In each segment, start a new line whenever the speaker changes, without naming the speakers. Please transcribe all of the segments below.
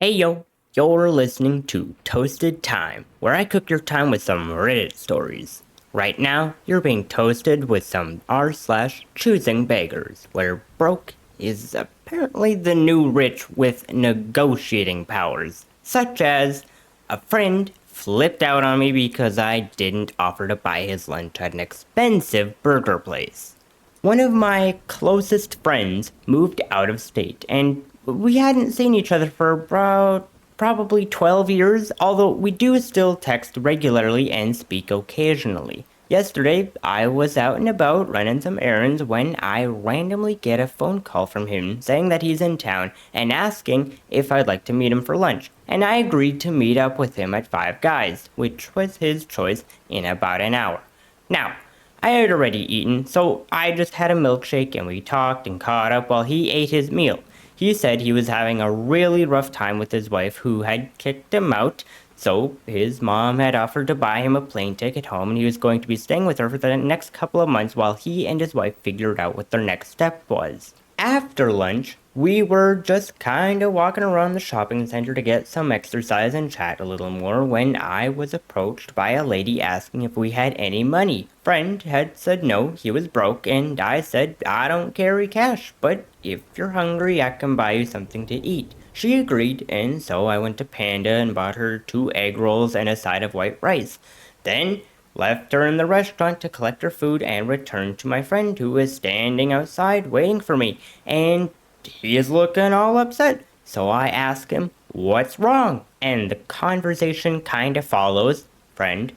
Hey yo, you're listening to Toasted Time, where I cook your time with some Reddit stories. Right now, you're being toasted with some r/ChoosingBeggars, where broke is apparently the new rich with negotiating powers, such as a friend flipped out on me because I didn't offer to buy his lunch at an expensive burger place. One of my closest friends moved out of state, and we hadn't seen each other for about probably 12 years, although we do still text regularly and speak occasionally. Yesterday, I was out and about running some errands when I randomly get a phone call from him saying that he's in town and asking if I'd like to meet him for lunch. And I agreed to meet up with him at Five Guys, which was his choice, in about an hour. Now, I had already eaten, so I just had a milkshake and we talked and caught up while he ate his meal. He said he was having a really rough time with his wife who had kicked him out, so his mom had offered to buy him a plane ticket home and he was going to be staying with her for the next couple of months while he and his wife figured out what their next step was. After lunch, we were just kind of walking around the shopping center to get some exercise and chat a little more when I was approached by a lady asking if we had any money. Friend had said no, he was broke, and I said I don't carry cash, but if you're hungry, I can buy you something to eat. She agreed, and so I went to Panda and bought her 2 egg rolls and a side of white rice. Then left her in the restaurant to collect her food and returned to my friend who was standing outside waiting for me, and he is looking all upset. So I ask him, "What's wrong?" And the conversation kinda follows. Friend,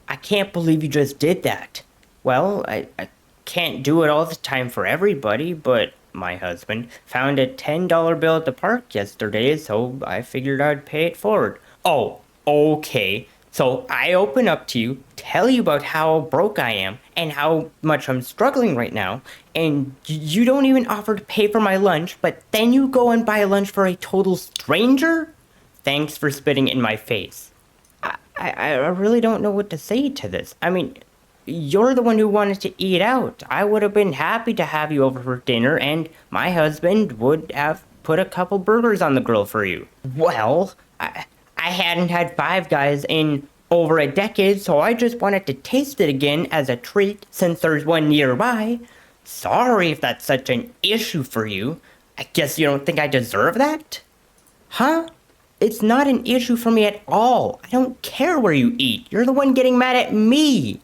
"I can't believe you just did that." "Well, I can't do it all the time for everybody, but my husband found a $10 bill at the park yesterday, so I figured I'd pay it forward." "Oh, okay. So I open up to you, tell you about how broke I am and how much I'm struggling right now, and you don't even offer to pay for my lunch, but then you go and buy lunch for a total stranger? Thanks for spitting in my face." I really don't know what to say to this. I mean, you're the one who wanted to eat out. I would have been happy to have you over for dinner, and my husband would have put a couple burgers on the grill for you. Well, I hadn't had Five Guys in over a decade, so I just wanted to taste it again as a treat since there's one nearby. Sorry if that's such an issue for you. I guess you don't think I deserve that? Huh? It's not an issue for me at all. I don't care where you eat. You're the one getting mad at me.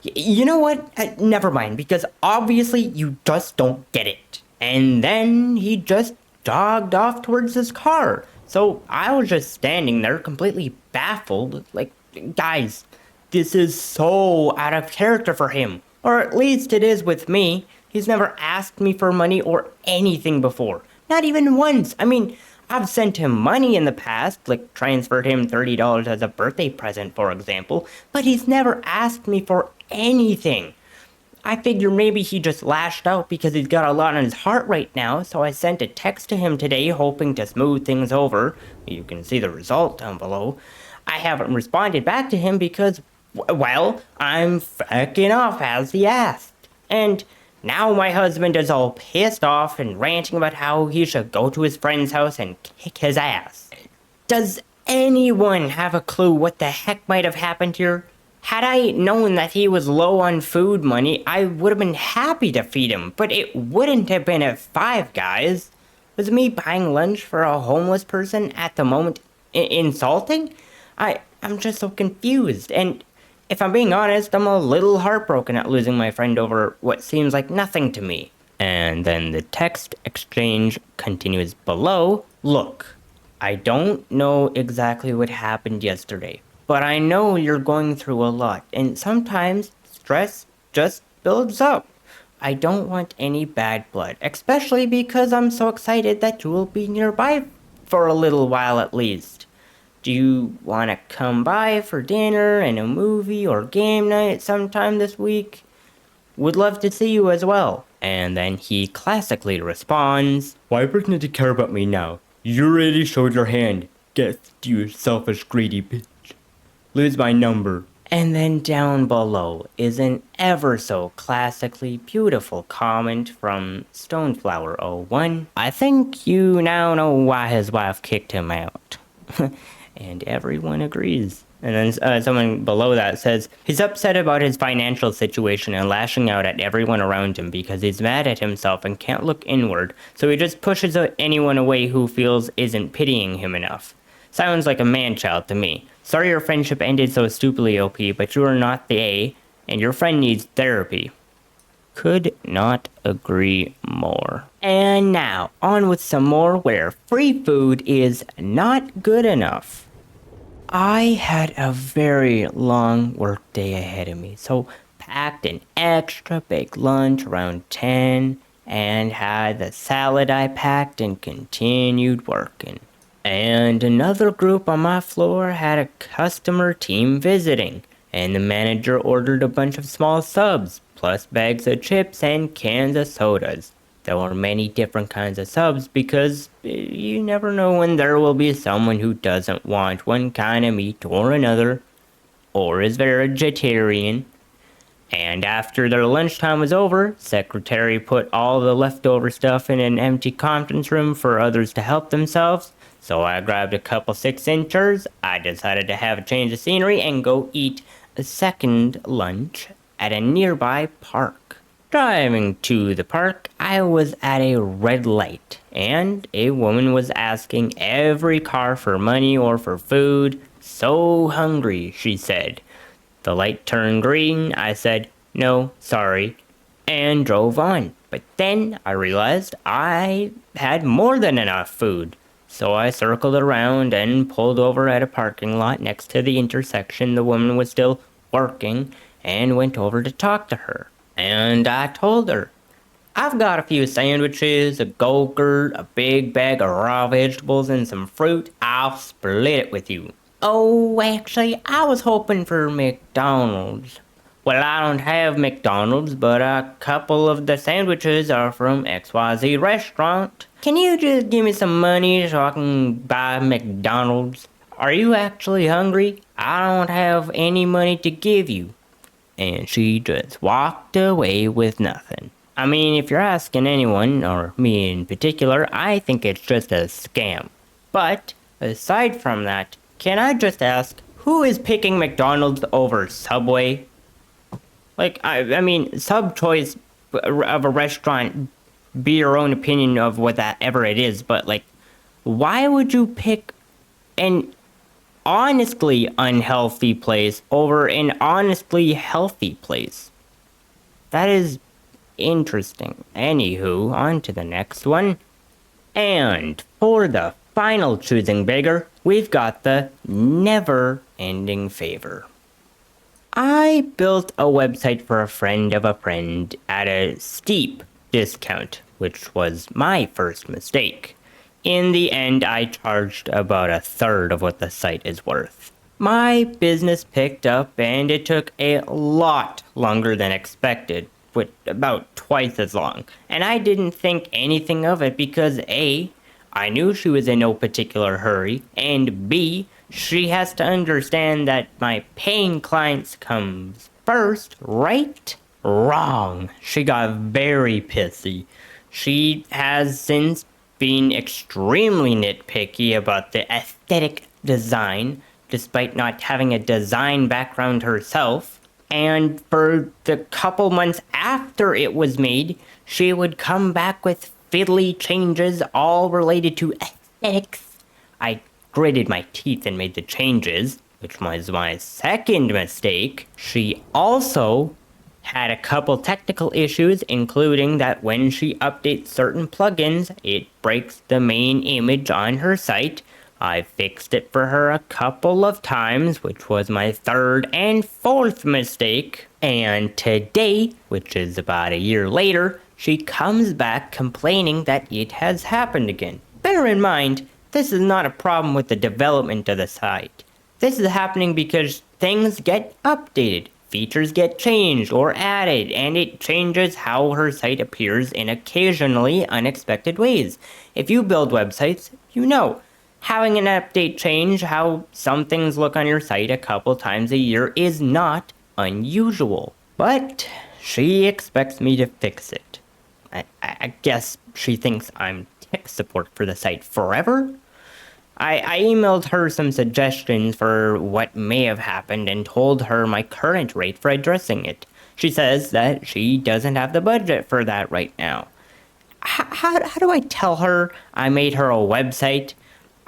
You know what? Never mind, because obviously you just don't get it. And then he just jogged off towards his car. So I was just standing there completely baffled. Like, guys, this is so out of character for him. Or at least it is with me. He's never asked me for money or anything before. Not even once. I mean, I've sent him money in the past, like transferred him $30 as a birthday present, for example, but he's never asked me for anything. I figure maybe he just lashed out because he's got a lot on his heart right now, so I sent a text to him today hoping to smooth things over. You can see the result down below. I haven't responded back to him because, well, I'm fucking off as he asked. And now my husband is all pissed off and ranting about how he should go to his friend's house and kick his ass. Does anyone have a clue what the heck might have happened here? Had I known that he was low on food money, I would have been happy to feed him, but it wouldn't have been at Five Guys. Was me buying lunch for a homeless person at the moment insulting? I'm just so confused, and if I'm being honest, I'm a little heartbroken at losing my friend over what seems like nothing to me. And then the text exchange continues below. Look, I don't know exactly what happened yesterday, but I know you're going through a lot, and sometimes stress just builds up. I don't want any bad blood, especially because I'm so excited that you will be nearby for a little while at least. Do you want to come by for dinner and a movie or game night sometime this week? Would love to see you as well. And then he classically responds, "Why pretend to care about me now? You already showed your hand. Get you selfish, greedy bitch. Lose my number." And then down below is an ever so classically beautiful comment from Stoneflower01. I think you now know why his wife kicked him out. And everyone agrees. And then someone below that says, he's upset about his financial situation and lashing out at everyone around him because he's mad at himself and can't look inward, so he just pushes anyone away who feels isn't pitying him enough. Sounds like a man-child to me. Sorry your friendship ended so stupidly, OP, but you are not the A, and your friend needs therapy. Could not agree more. And now, on with some more where free food is not good enough. I had a very long work day ahead of me, so packed an extra big lunch around 10 and had the salad I packed and continued working. And another group on my floor had a customer team visiting, and the manager ordered a bunch of small subs, plus bags of chips and cans of sodas. There were many different kinds of subs because you never know when there will be someone who doesn't want one kind of meat or another, or is vegetarian. And after their lunchtime was over, secretary put all the leftover stuff in an empty conference room for others to help themselves. So I grabbed a couple 6-inchers. I decided to have a change of scenery and go eat a second lunch at a nearby park. Driving to the park, I was at a red light, and a woman was asking every car for money or for food. So hungry, she said. The light turned green. I said, no, sorry, and drove on. But then I realized I had more than enough food. So I circled around and pulled over at a parking lot next to the intersection the woman was still working and went over to talk to her. And I told her, I've got a few sandwiches, a Go-Gurt, a big bag of raw vegetables, and some fruit. I'll split it with you. Oh, actually, I was hoping for McDonald's. Well, I don't have McDonald's, but a couple of the sandwiches are from XYZ restaurant. Can you just give me some money so I can buy McDonald's? Are you actually hungry? I don't have any money to give you. And she just walked away with nothing. I mean, if you're asking anyone, or me in particular, I think it's just a scam. But, aside from that, can I just ask, who is picking McDonald's over Subway? Like, I mean, sub choice of a restaurant, be your own opinion of whatever it is, but like, why would you pick an honestly unhealthy place over an honestly healthy place? That is interesting. Anywho, on to the next one. And for the final choosing beggar, we've got the never-ending favor. I built a website for a friend of a friend at a steep discount, which was my first mistake. In the end, I charged about a third of what the site is worth. My business picked up and it took a lot longer than expected, with about twice as long. And I didn't think anything of it because A, I knew she was in no particular hurry, and B, she has to understand that my paying clients comes first, right? Wrong. She got very pissy. She has since been extremely nitpicky about the aesthetic design, despite not having a design background herself. And for the couple months after it was made, she would come back with fiddly changes all related to aesthetics. I gritted my teeth and made the changes, which was my second mistake. She also had a couple technical issues, including that when she updates certain plugins, it breaks the main image on her site. I fixed it for her a couple of times, which was my third and fourth mistake. And today, which is about a year later, she comes back complaining that it has happened again. Bear in mind, this is not a problem with the development of the site. This is happening because things get updated. Features get changed or added, and it changes how her site appears in occasionally unexpected ways. If you build websites, you know. Having an update change how some things look on your site a couple times a year is not unusual. But she expects me to fix it. I guess she thinks I'm tech support for the site forever? I emailed her some suggestions for what may have happened and told her my current rate for addressing it. She says that she doesn't have the budget for that right now. How do I tell her I made her a website?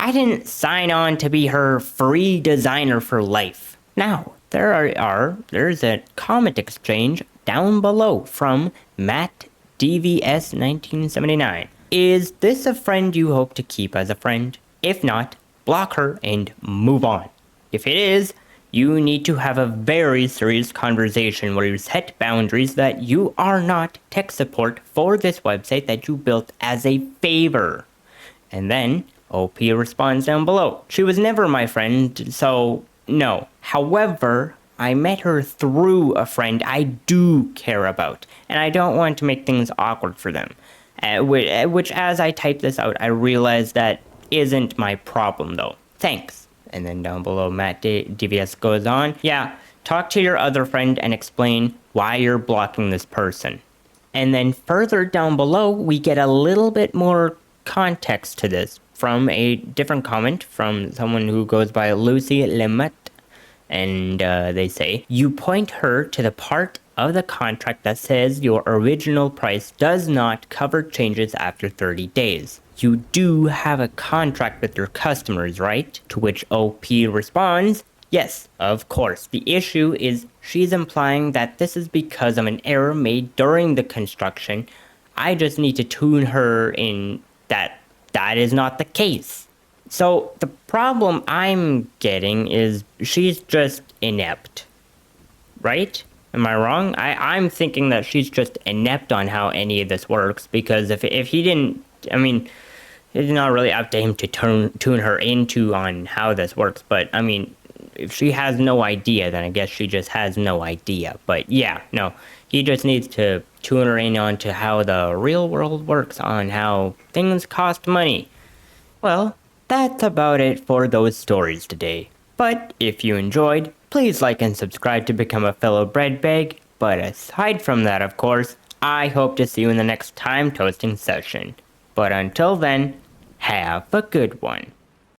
I didn't sign on to be her free designer for life. Now, there's a comment exchange down below from Matt DVS 1979. Is this a friend you hope to keep as a friend? If not, block her and move on. If it is, you need to have a very serious conversation where you set boundaries that you are not tech support for this website that you built as a favor. And then OP responds down below. She was never my friend, so no. However, I met her through a friend I do care about, and I don't want to make things awkward for them. Which, as I type this out, I realize that isn't my problem, though. Thanks. And then down below, Matt DVS goes on. Yeah, talk to your other friend and explain why you're blocking this person. And then further down below, we get a little bit more context to this from a different comment from someone who goes by Lucy Lemette. And they say, you point her to the part of the contract that says your original price does not cover changes after 30 days. You do have a contract with your customers, right? To which OP responds, yes, of course. The issue is she's implying that this is because of an error made during the construction. I just need to tune her in that is not the case. So the problem I'm getting is she's just inept, right? Am I wrong? I'm thinking that she's just inept on how any of this works, because if he didn't, I mean, it's not really up to him to tune her into on how this works, but I mean, if she has no idea, then I guess she just has no idea. But yeah, no, he just needs to tune her in on to how the real world works, on how things cost money. Well, that's about it for those stories today. But if you enjoyed, please like and subscribe to become a fellow bread bag. But aside from that, of course, I hope to see you in the next time toasting session. But until then, have a good one.